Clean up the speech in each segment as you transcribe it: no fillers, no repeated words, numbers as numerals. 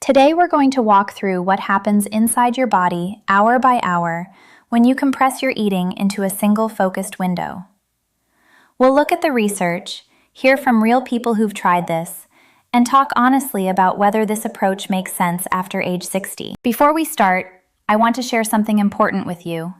Today we're going to walk through what happens inside your body hour by hour when you compress your eating into a single focused window. We'll look at the research, hear from real people who've tried this, and talk honestly about whether this approach makes sense after age 60. Before we start, I want to share something important with you.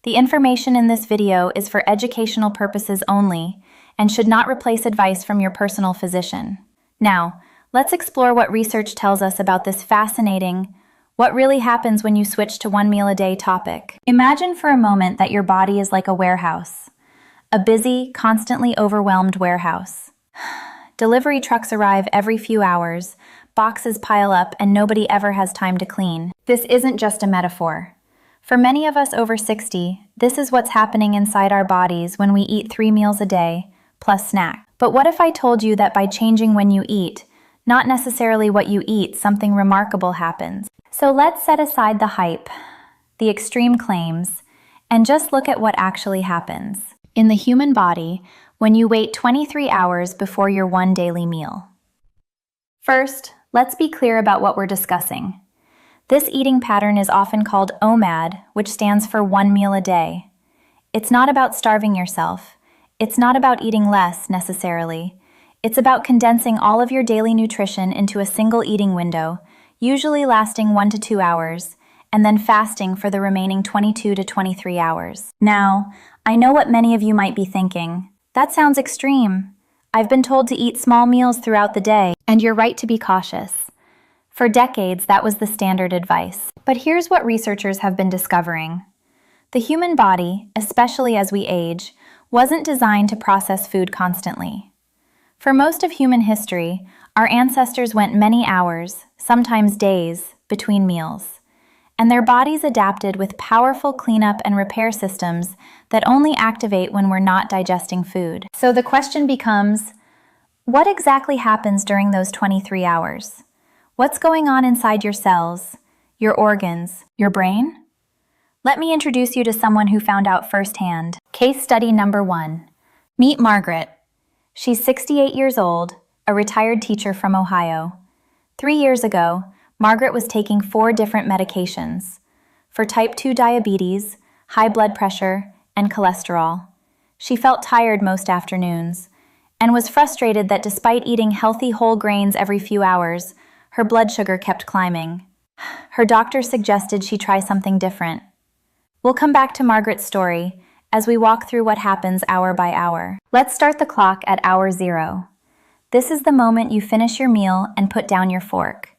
The information in this video is for educational purposes only and should not replace advice from your personal physician. Now, let's explore what research tells us about this fascinating, what really happens when you switch to one meal a day topic. Imagine for a moment that your body is like a warehouse, a busy, constantly overwhelmed warehouse. Delivery trucks arrive every few hours, boxes pile up, and nobody ever has time to clean. This isn't just a metaphor. For many of us over 60, this is what's happening inside our bodies when we eat 3 meals a day, plus snack. But what if I told you that by changing when you eat, not necessarily what you eat, something remarkable happens? So let's set aside the hype, the extreme claims, and just look at what actually happens in the human body when you wait 23 hours before your one daily meal. First, let's be clear about what we're discussing. This eating pattern is often called OMAD, which stands for 1 meal a day. It's not about starving yourself. It's not about eating less, necessarily. It's about condensing all of your daily nutrition into a single eating window, usually lasting 1 to 2 hours, and then fasting for the remaining 22 to 23 hours. Now, I know what many of you might be thinking. That sounds extreme. I've been told to eat small meals throughout the day, and you're right to be cautious. For decades, that was the standard advice. But here's what researchers have been discovering. The human body, especially as we age, wasn't designed to process food constantly. For most of human history, our ancestors went many hours, sometimes days, between meals, and their bodies adapted with powerful cleanup and repair systems that only activate when we're not digesting food. So the question becomes, what exactly happens during those 23 hours? What's going on inside your cells, your organs, your brain? Let me introduce you to someone who found out firsthand. Case study number 1. Meet Margaret. She's 68 years old, a retired teacher from Ohio. 3 years ago, Margaret was taking 4 different medications for type 2 diabetes, high blood pressure, and cholesterol. She felt tired most afternoons and was frustrated that despite eating healthy whole grains every few hours, her blood sugar kept climbing. Her doctor suggested she try something different. We'll come back to Margaret's story as we walk through what happens hour by hour. Let's start the clock at hour 0. This is the moment you finish your meal and put down your fork.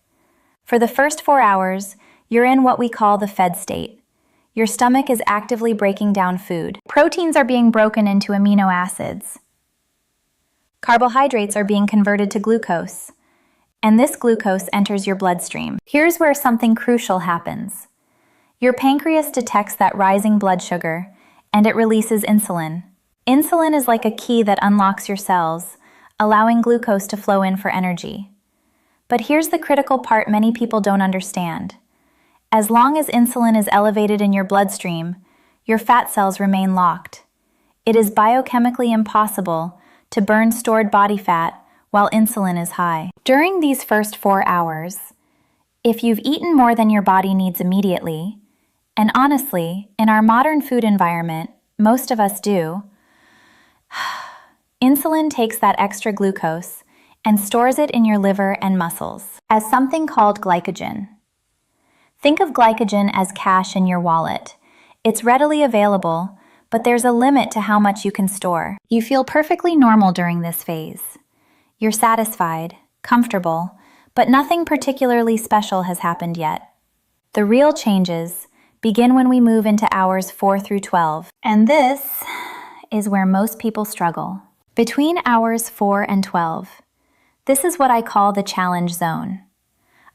For the first 4 hours, you're in what we call the fed state. Your stomach is actively breaking down food. Proteins are being broken into amino acids. Carbohydrates are being converted to glucose, and this glucose enters your bloodstream. Here's where something crucial happens. Your pancreas detects that rising blood sugar, and it releases insulin. Insulin is like a key that unlocks your cells, allowing glucose to flow in for energy. But here's the critical part many people don't understand. As long as insulin is elevated in your bloodstream, your fat cells remain locked. It is biochemically impossible to burn stored body fat while insulin is high. During these first 4 hours, if you've eaten more than your body needs immediately, and honestly, in our modern food environment, most of us do, insulin takes that extra glucose and stores it in your liver and muscles as something called glycogen. Think of glycogen as cash in your wallet. It's readily available, but there's a limit to how much you can store. You feel perfectly normal during this phase. You're satisfied, comfortable, but nothing particularly special has happened yet. The real changes begin when we move into hours 4 through 12, and this is where most people struggle. Between hours 4 and 12, this is what I call the challenge zone.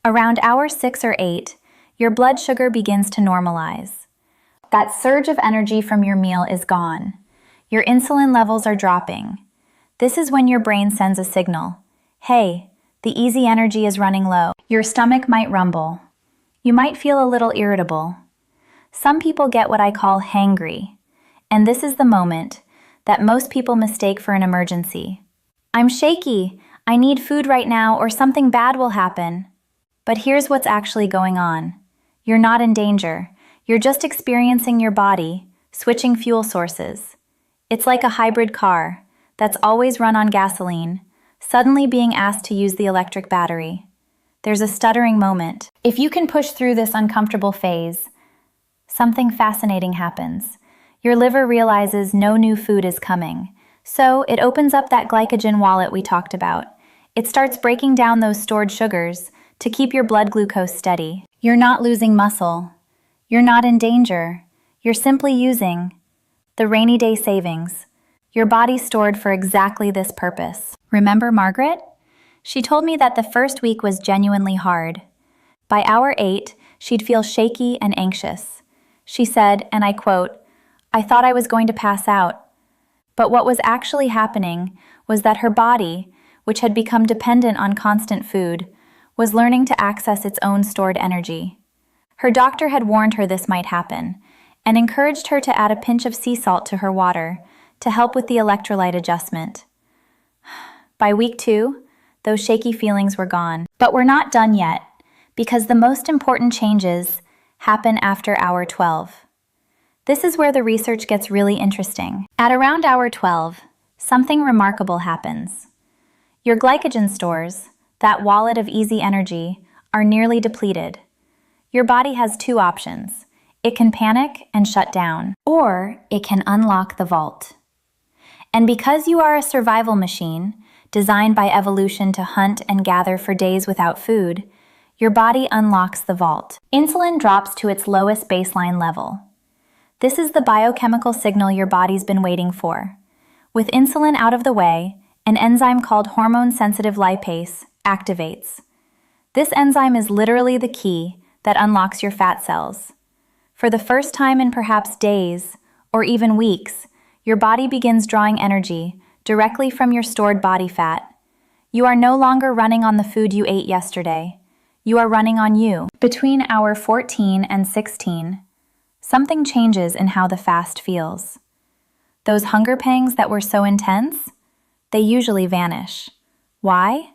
Around hour 6 or 8, your blood sugar begins to normalize. That surge of energy from your meal is gone. Your insulin levels are dropping. This is when your brain sends a signal. Hey, the easy energy is running low. Your stomach might rumble. You might feel a little irritable. Some people get what I call hangry, and this is the moment that most people mistake for an emergency. I'm shaky. I need food right now or something bad will happen. But here's what's actually going on. You're not in danger. You're just experiencing your body, switching fuel sources. It's like a hybrid car that's always run on gasoline, suddenly being asked to use the electric battery. There's a stuttering moment. If you can push through this uncomfortable phase, something fascinating happens. Your liver realizes no new food is coming, so it opens up that glycogen wallet we talked about. It starts breaking down those stored sugars to keep your blood glucose steady. You're not losing muscle. You're not in danger. You're simply using the rainy day savings your body stored for exactly this purpose. Remember Margaret? She told me that the first week was genuinely hard. By hour 8, she'd feel shaky and anxious. She said, and I quote, "I thought I was going to pass out." But what was actually happening was that her body, which had become dependent on constant food, was learning to access its own stored energy. Her doctor had warned her this might happen, and encouraged her to add a pinch of sea salt to her water to help with the electrolyte adjustment. By week 2, those shaky feelings were gone. But we're not done yet, because the most important changes happen after hour 12. This is where the research gets really interesting. At around hour 12, something remarkable happens. Your glycogen stores, that wallet of easy energy, are nearly depleted. Your body has 2 options. It can panic and shut down, or it can unlock the vault. And because you are a survival machine, designed by evolution to hunt and gather for days without food, your body unlocks the vault. Insulin drops to its lowest baseline level. This is the biochemical signal your body's been waiting for. With insulin out of the way, an enzyme called hormone-sensitive lipase activates. This enzyme is literally the key that unlocks your fat cells. For the first time in perhaps days, or even weeks, your body begins drawing energy directly from your stored body fat. You are no longer running on the food you ate yesterday. You are running on you. Between hour 14 and 16, something changes in how the fast feels. Those hunger pangs that were so intense, they usually vanish. Why?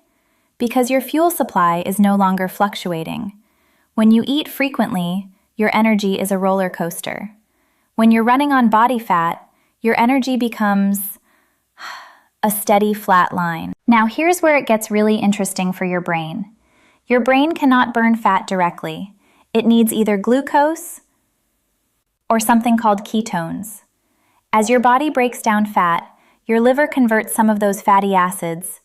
Because your fuel supply is no longer fluctuating. When you eat frequently, your energy is a roller coaster. When you're running on body fat, your energy becomes a steady, flat line. Now here's where it gets really interesting for your brain. Your brain cannot burn fat directly. It needs either glucose or something called ketones. As your body breaks down fat, your liver converts some of those fatty acids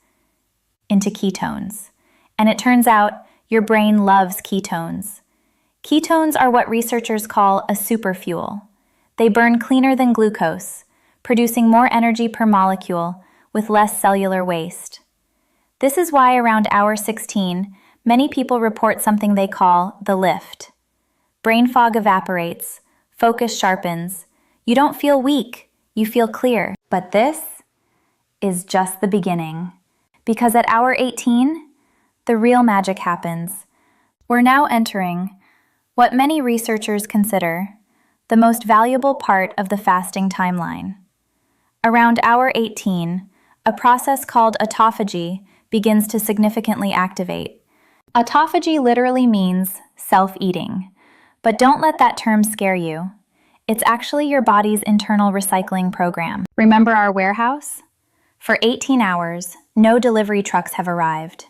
into ketones. And it turns out your brain loves ketones. Ketones are what researchers call a superfuel. They burn cleaner than glucose, producing more energy per molecule with less cellular waste. This is why around hour 16, many people report something they call the lift. Brain fog evaporates, focus sharpens. You don't feel weak, you feel clear. But this is just the beginning. Because at hour 18, the real magic happens. We're now entering what many researchers consider the most valuable part of the fasting timeline. Around hour 18, a process called autophagy begins to significantly activate. Autophagy literally means self-eating, but don't let that term scare you. It's actually your body's internal recycling program. Remember our warehouse? For 18 hours, no delivery trucks have arrived.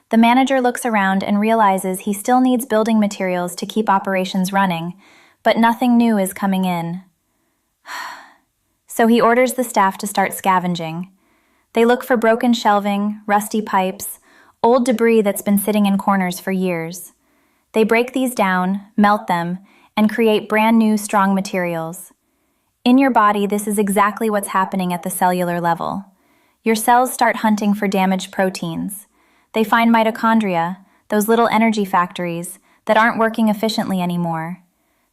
The manager looks around and realizes he still needs building materials to keep operations running, but nothing new is coming in. So he orders the staff to start scavenging. They look for broken shelving, rusty pipes, old debris that's been sitting in corners for years. They break these down, melt them, and create brand new, strong materials. In your body, this is exactly what's happening at the cellular level. Your cells start hunting for damaged proteins. They find mitochondria, those little energy factories, that aren't working efficiently anymore.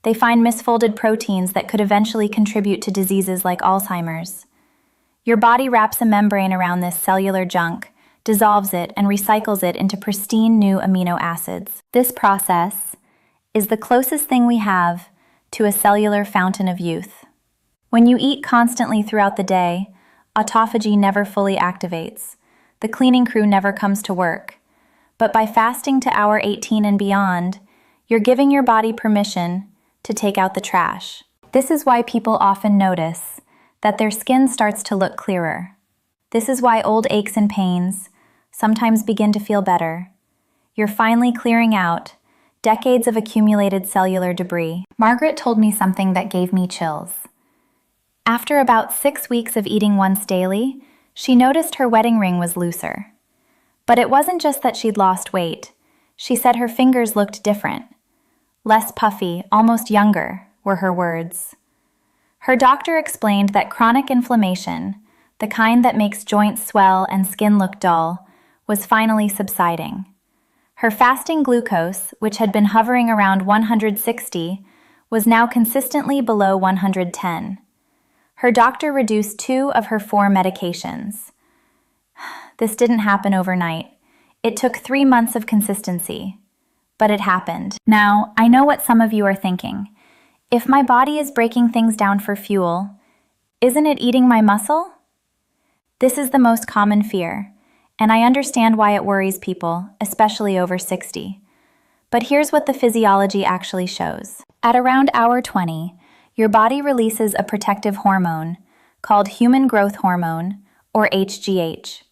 They find misfolded proteins that could eventually contribute to diseases like Alzheimer's. Your body wraps a membrane around this cellular junk, dissolves it, and recycles it into pristine new amino acids. This process is the closest thing we have to a cellular fountain of youth. When you eat constantly throughout the day, autophagy never fully activates. The cleaning crew never comes to work. But by fasting to hour 18 and beyond, you're giving your body permission to take out the trash. This is why people often notice that their skin starts to look clearer. This is why old aches and pains sometimes begin to feel better. You're finally clearing out decades of accumulated cellular debris. Margaret told me something that gave me chills. After about 6 weeks of eating once daily, she noticed her wedding ring was looser. But it wasn't just that she'd lost weight. She said her fingers looked different. Less puffy, almost younger, were her words. Her doctor explained that chronic inflammation, the kind that makes joints swell and skin look dull, was finally subsiding. Her fasting glucose, which had been hovering around 160, was now consistently below 110. Her doctor reduced 2 of her 4 medications. This didn't happen overnight. It took 3 months of consistency. But it happened. Now, I know what some of you are thinking. If my body is breaking things down for fuel, isn't it eating my muscle? This is the most common fear, and I understand why it worries people, especially over 60. But here's what the physiology actually shows. At around hour 20, your body releases a protective hormone called human growth hormone, or HGH.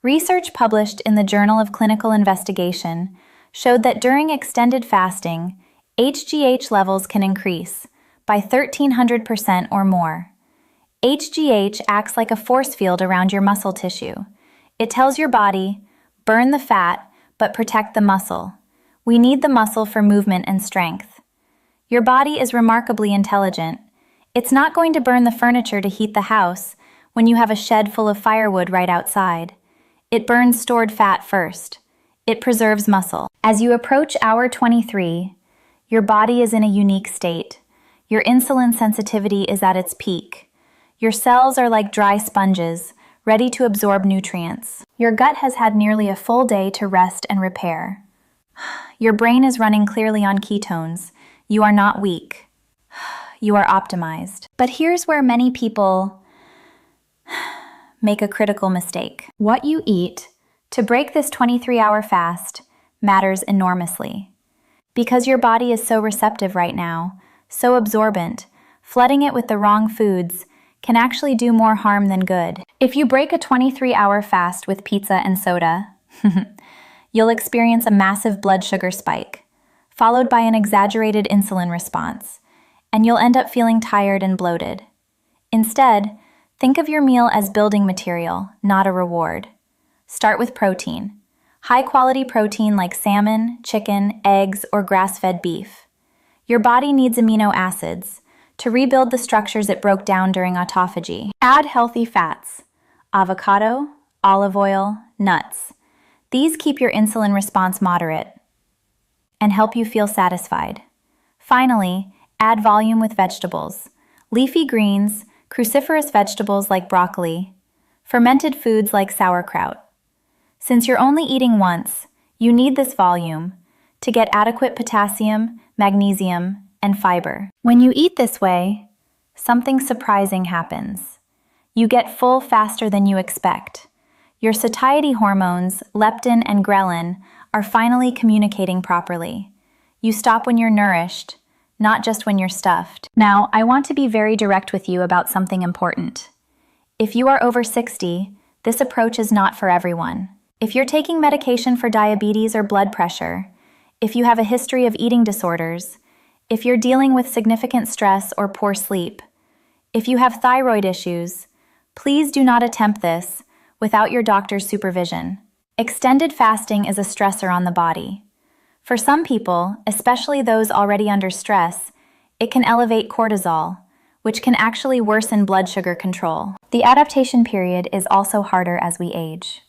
Research published in the Journal of Clinical Investigation showed that during extended fasting, HGH levels can increase by 1,300% or more. HGH acts like a force field around your muscle tissue. It tells your body, burn the fat, but protect the muscle. We need the muscle for movement and strength. Your body is remarkably intelligent. It's not going to burn the furniture to heat the house when you have a shed full of firewood right outside. It burns stored fat first. It preserves muscle. As you approach hour 23, your body is in a unique state. Your insulin sensitivity is at its peak. Your cells are like dry sponges, ready to absorb nutrients. Your gut has had nearly a full day to rest and repair. Your brain is running clearly on ketones. You are not weak. You are optimized. But here's where many people make a critical mistake. What you eat to break this 23-hour fast matters enormously. Because your body is so receptive right now, so absorbent, flooding it with the wrong foods can actually do more harm than good. If you break a 23-hour fast with pizza and soda, you'll experience a massive blood sugar spike, followed by an exaggerated insulin response, and you'll end up feeling tired and bloated. Instead, think of your meal as building material, not a reward. Start with protein. High-quality protein like salmon, chicken, eggs, or grass-fed beef. Your body needs amino acids to rebuild the structures it broke down during autophagy. Add healthy fats: avocado, olive oil, nuts. These keep your insulin response moderate and help you feel satisfied. Finally, add volume with vegetables: leafy greens, cruciferous vegetables like broccoli, fermented foods like sauerkraut. Since you're only eating once, you need this volume to get adequate potassium, magnesium, and fiber. When you eat this way, something surprising happens. You get full faster than you expect. Your satiety hormones, leptin and ghrelin, are finally communicating properly. You stop when you're nourished, not just when you're stuffed. Now, I want to be very direct with you about something important. If you are over 60, this approach is not for everyone. If you're taking medication for diabetes or blood pressure, if you have a history of eating disorders, if you're dealing with significant stress or poor sleep, if you have thyroid issues, please do not attempt this without your doctor's supervision. Extended fasting is a stressor on the body. For some people, especially those already under stress, it can elevate cortisol, which can actually worsen blood sugar control. The adaptation period is also harder as we age.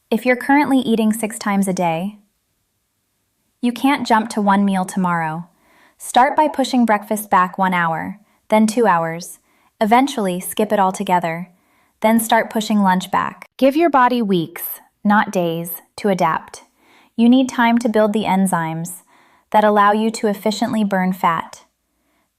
If you're currently eating 6 times a day, you can't jump to one meal tomorrow. Start by pushing breakfast back 1 hour, then 2 hours. Eventually, skip it altogether. Then start pushing lunch back. Give your body weeks, not days, to adapt. You need time to build the enzymes that allow you to efficiently burn fat.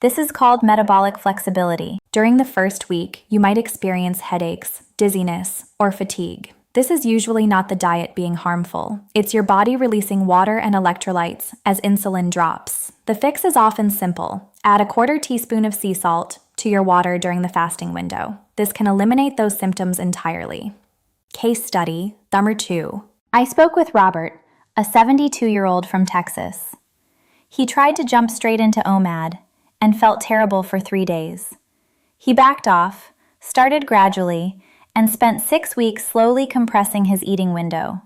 This is called metabolic flexibility. During the first week, you might experience headaches, dizziness, or fatigue. This is usually not the diet being harmful. It's your body releasing water and electrolytes as insulin drops. The fix is often simple. Add a quarter teaspoon of sea salt to your water during the fasting window. This can eliminate those symptoms entirely. Case study, number 2. I spoke with Robert, a 72-year-old from Texas. He tried to jump straight into OMAD and felt terrible for 3 days. He backed off, started gradually, and spent 6 weeks slowly compressing his eating window.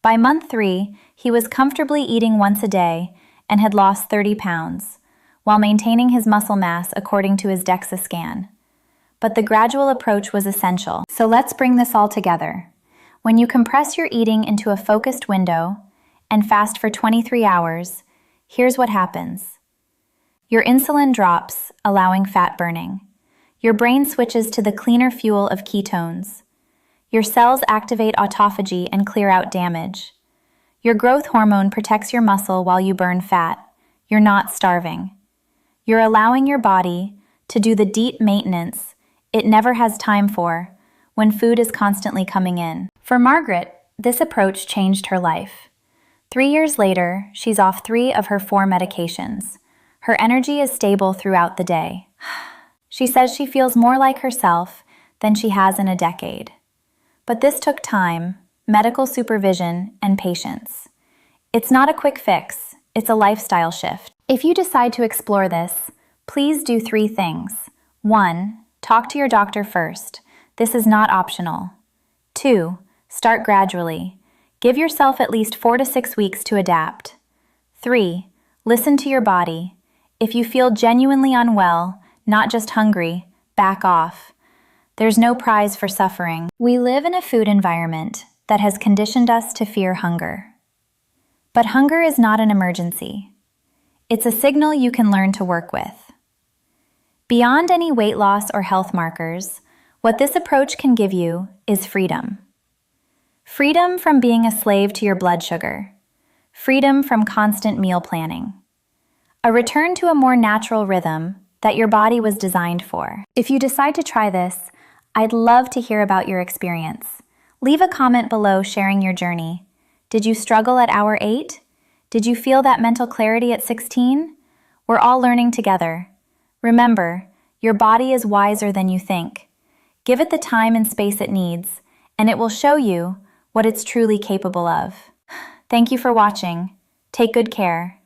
By month 3, he was comfortably eating once a day and had lost 30 pounds, while maintaining his muscle mass according to his DEXA scan. But the gradual approach was essential. So let's bring this all together. When you compress your eating into a focused window and fast for 23 hours, here's what happens. Your insulin drops, allowing fat burning. Your brain switches to the cleaner fuel of ketones. Your cells activate autophagy and clear out damage. Your growth hormone protects your muscle while you burn fat. You're not starving. You're allowing your body to do the deep maintenance it never has time for when food is constantly coming in. For Margaret, this approach changed her life. 3 years later, she's off 3 of her 4 medications. Her energy is stable throughout the day. She says she feels more like herself than she has in a decade. But this took time, medical supervision, and patience. It's not a quick fix, it's a lifestyle shift. If you decide to explore this, please do 3 things. 1. Talk to your doctor first. This is not optional. 2. Start gradually. Give yourself at least 4 to 6 weeks to adapt. 3. Listen to your body. If you feel genuinely unwell, not just hungry, back off. There's no prize for suffering. We live in a food environment that has conditioned us to fear hunger. But hunger is not an emergency. It's a signal you can learn to work with. Beyond any weight loss or health markers, what this approach can give you is freedom. Freedom from being a slave to your blood sugar. Freedom from constant meal planning. A return to a more natural rhythm that your body was designed for. If you decide to try this, I'd love to hear about your experience. Leave a comment below sharing your journey. Did you struggle at hour 8? Did you feel that mental clarity at 16? We're all learning together. Remember, your body is wiser than you think. Give it the time and space it needs, and it will show you what it's truly capable of. Thank you for watching. Take good care.